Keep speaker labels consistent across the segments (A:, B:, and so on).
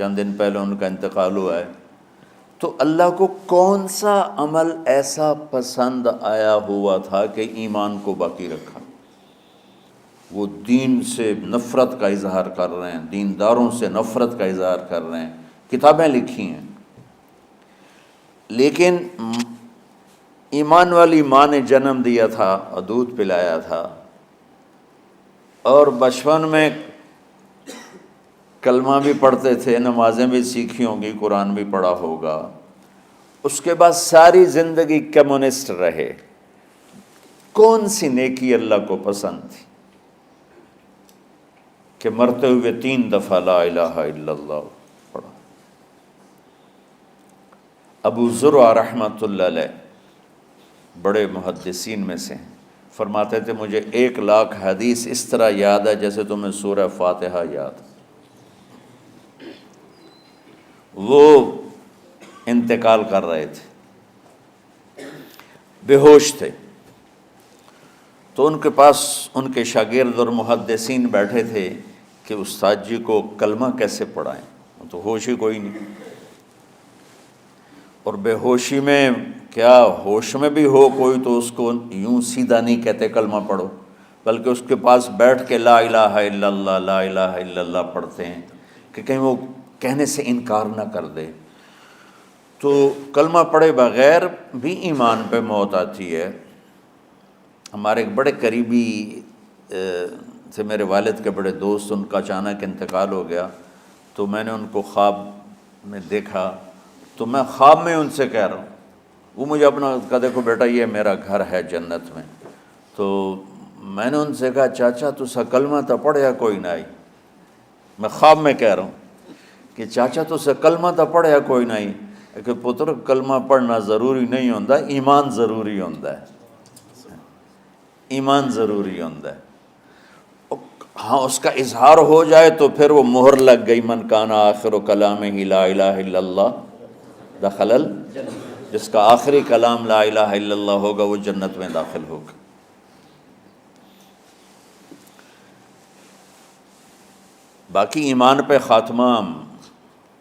A: چند دن پہلے ان کا انتقال ہوا ہے، تو اللہ کو کون سا عمل ایسا پسند آیا ہوا تھا کہ ایمان کو باقی رکھا؟ وہ دین سے نفرت کا اظہار کر رہے ہیں، دینداروں سے نفرت کا اظہار کر رہے ہیں، کتابیں لکھی ہیں، لیکن ایمان والی ماں نے جنم دیا تھا اور دودھ پلایا تھا، اور بچپن میں کلمہ بھی پڑھتے تھے، نمازیں بھی سیکھی ہوں گی، قرآن بھی پڑھا ہوگا، اس کے بعد ساری زندگی کمیونسٹ رہے۔ کون سی نیکی اللہ کو پسند تھی کہ مرتے ہوئے 3 دفعہ لا الہ الا اللہ پڑھا؟ ابو زرع رحمۃ اللہ علیہ بڑے محدثین میں سے ہیں، فرماتے تھے مجھے 1,00,000 حدیث اس طرح یاد ہے جیسے تمہیں سورہ فاتحہ یاد۔ وہ انتقال کر رہے تھے، بے ہوش تھے، تو ان کے پاس ان کے شاگرد اور محدثین بیٹھے تھے کہ استاد جی کو کلمہ کیسے پڑھائیں، تو ہوش ہی کوئی نہیں، اور بے ہوشی میں کیا ہوش میں بھی ہو کوئی تو اس کو یوں سیدھا نہیں کہتے کلمہ پڑھو، بلکہ اس کے پاس بیٹھ کے لا الہ الا اللہ لا الہ الا اللہ پڑھتے ہیں کہ کہیں وہ کہنے سے انکار نہ کر دے۔ تو کلمہ پڑھے بغیر بھی ایمان پہ موت آتی ہے۔ ہمارے ایک بڑے قریبی تھے، میرے والد کے بڑے دوست، ان کا اچانک انتقال ہو گیا، تو میں نے ان کو خواب میں دیکھا، تو میں خواب میں ان سے کہہ رہا ہوں، وہ مجھے اپنا کہا دیکھو بیٹا یہ میرا گھر ہے جنت میں، تو میں نے ان سے کہا چاچا تسا کلمہ تو پڑھیا کوئی نہ آئی، میں خواب میں کہہ رہا ہوں کہ چاچا تسا کلمہ تو پڑھیا کوئی نہ آئی، کہ پتر کلمہ پڑھنا ضروری نہیں ہوتا، ایمان ضروری ہوتا ہے، ایمان ضروری ہوتا ہے۔ ہاں اس کا اظہار ہو جائے تو پھر وہ مہر لگ گئی، من کان آخر کلامہ لا الہ الا اللہ دخل جس کا آخری کلام لا الہ الا اللہ ہوگا وہ جنت میں داخل ہوگا۔ باقی ایمان پہ خاتمہ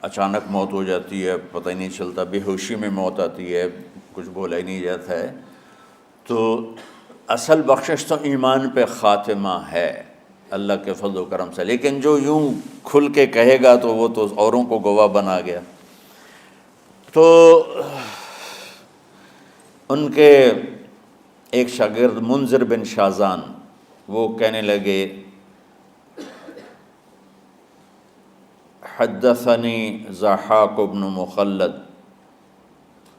A: اچانک موت ہو جاتی ہے، پتہ ہی نہیں چلتا، بے ہوشی میں موت آتی ہے، کچھ بولا ہی نہیں جاتا ہے، تو اصل بخشش تو ایمان پہ خاتمہ ہے اللہ کے فضل و کرم سے، لیکن جو یوں کھل کے کہے گا تو وہ تو اوروں کو گواہ بنا گیا۔ تو ان کے ایک شاگرد منذر بن شازان وہ کہنے لگے حدثنی ضحاک بن مخلد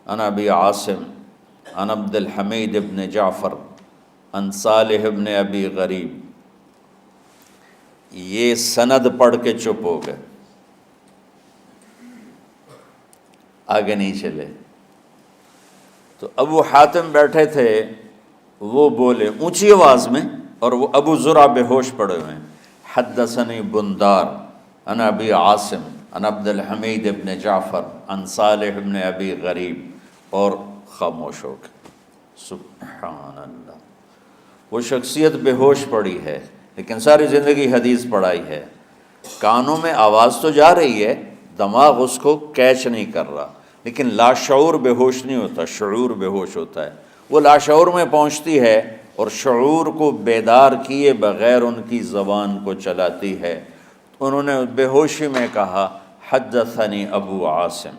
A: عن ابی عاصم عن عبد الحمید بن جعفر عن صالح بن ابی غریب، یہ سند پڑھ کے چپ ہو گئے، آگے نہیں چلے۔ تو ابو حاتم بیٹھے تھے، وہ بولے اونچی آواز میں، اور وہ ابو زرع بے ہوش پڑے ہوئے ہیں، حدثنی بندار عن ابی عاصم عن عبد الحمید بن جعفر عن صالح بن ابی غریب، اور خاموش ہو گئے۔ سبحان اللہ، وہ شخصیت بے ہوش پڑی ہے لیکن ساری زندگی حدیث پڑھائی ہے، کانوں میں آواز تو جا رہی ہے، دماغ اس کو کیچ نہیں کر رہا، لیکن لاشعور بے ہوش نہیں ہوتا، شعور بے ہوش ہوتا ہے، وہ لاشعور میں پہنچتی ہے اور شعور کو بیدار کیے بغیر ان کی زبان کو چلاتی ہے۔ انہوں نے بے ہوشی میں کہا حدثنی ابو عاصم،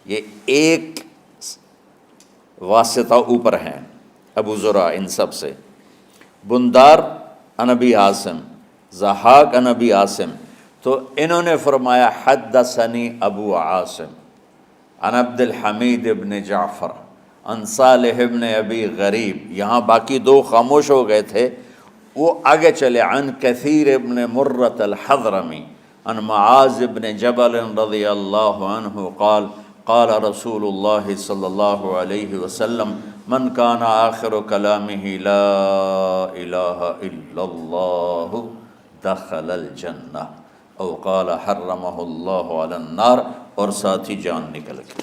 A: یہ ایک واسطہ اوپر ہیں ابو زرع ان سب سے، بندار عن ابی عاصم، ضحاک عن ابی عاصم، تو انہوں نے فرمایا حدثنی ابو عاصم عن عبد الحمید ابن جعفر عن صالح ابن ابی غریب، یہاں باقی 2 خاموش ہو گئے تھے، وہ آگے چلے، عن کثیر ابن مرۃ الحضرمی عن معاذ ابن جبل رضی اللہ عنہ قال قال رسول اللہ صلی اللہ علیہ وسلم من کان آخر کلامہ لا الہ الا اللہ دخل الجنہ او قال حرمہ اللہ علی النار، اور ساتھ ہی جان نکل گئی۔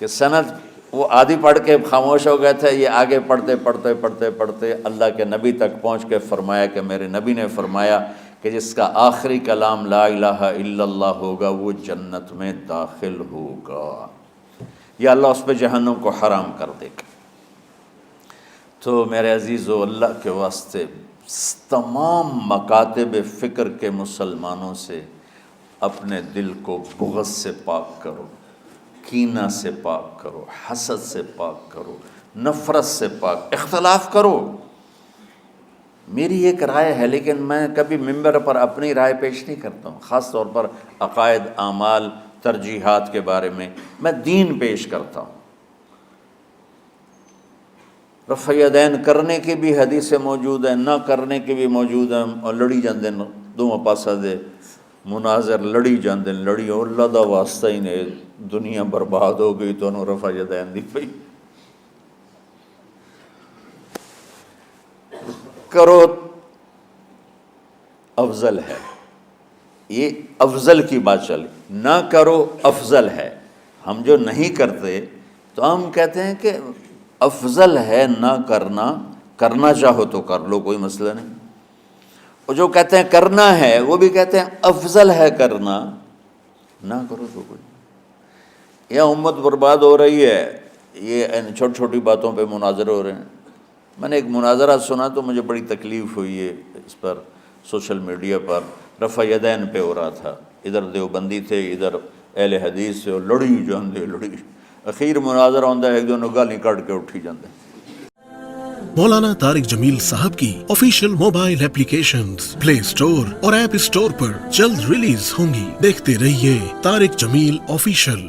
A: کہ سند وہ آدھی پڑھ کے خاموش ہو گئے تھے، یہ آگے پڑھتے پڑھتے پڑھتے پڑھتے اللہ کے نبی تک پہنچ کے فرمایا کہ میرے نبی نے فرمایا کہ کہ جس کا آخری کلام لا الہ الا اللہ ہوگا وہ جنت میں داخل ہوگا، یا اللہ اس پہ جہنم کو حرام کر دے گا۔ تو میرے عزیزو، اللہ کے واسطے تمام مکاتب فکر کے مسلمانوں سے اپنے دل کو بغض سے پاک کرو، کینہ سے پاک کرو، حسد سے پاک کرو، نفرت سے پاک، اختلاف کرو۔ میری ایک رائے ہے، لیکن میں کبھی ممبر پر اپنی رائے پیش نہیں کرتا ہوں، خاص طور پر عقائد، اعمال، ترجیحات کے بارے میں میں دین پیش کرتا ہوں۔ رفع یدین کرنے کی بھی حدیثیں موجود ہیں، نہ کرنے کی بھی موجود ہیں، اور لڑی جاندے دونوں پاسا دے مناظر لڑی جاندے، لڑی اور اللہ دا واسطہ ہی نے دنیا برباد ہو گئی تو انہوں رفع یدین دی پئی کرو، افضل ہے۔ یہ افضل کی بات چلی، نہ کرو افضل ہے۔ ہم جو نہیں کرتے تو ہم کہتے ہیں کہ افضل ہے نہ کرنا، کرنا چاہو تو کر لو، کوئی مسئلہ نہیں۔ اور جو کہتے ہیں کرنا ہے وہ بھی کہتے ہیں افضل ہے کرنا، نہ کرو تو کوئی۔ یہ امت برباد ہو رہی ہے، یہ ان چھوٹی چھوٹی باتوں پہ مناظرے ہو رہے ہیں۔ میں نے ایک مناظرہ سنا تو مجھے بڑی تکلیف ہوئی ہے، اس پر سوشل میڈیا پر رفع یدین پہ ہو رہا تھا، ادھر دیوبندی تھے، ادھر اہل حدیث سے، اور لڑی جاندے لڑی، اخیر مناظرہ ہوندہ ہے، ایک دو گالی کٹ کے اٹھی جاندے۔
B: مولانا طارق جمیل صاحب کی آفیشیل موبائل ایپلیکیشنز پلے اسٹور اور ایپ اسٹور پر جلد ریلیز ہوں گی۔ دیکھتے رہیے طارق جمیل آفیشیل۔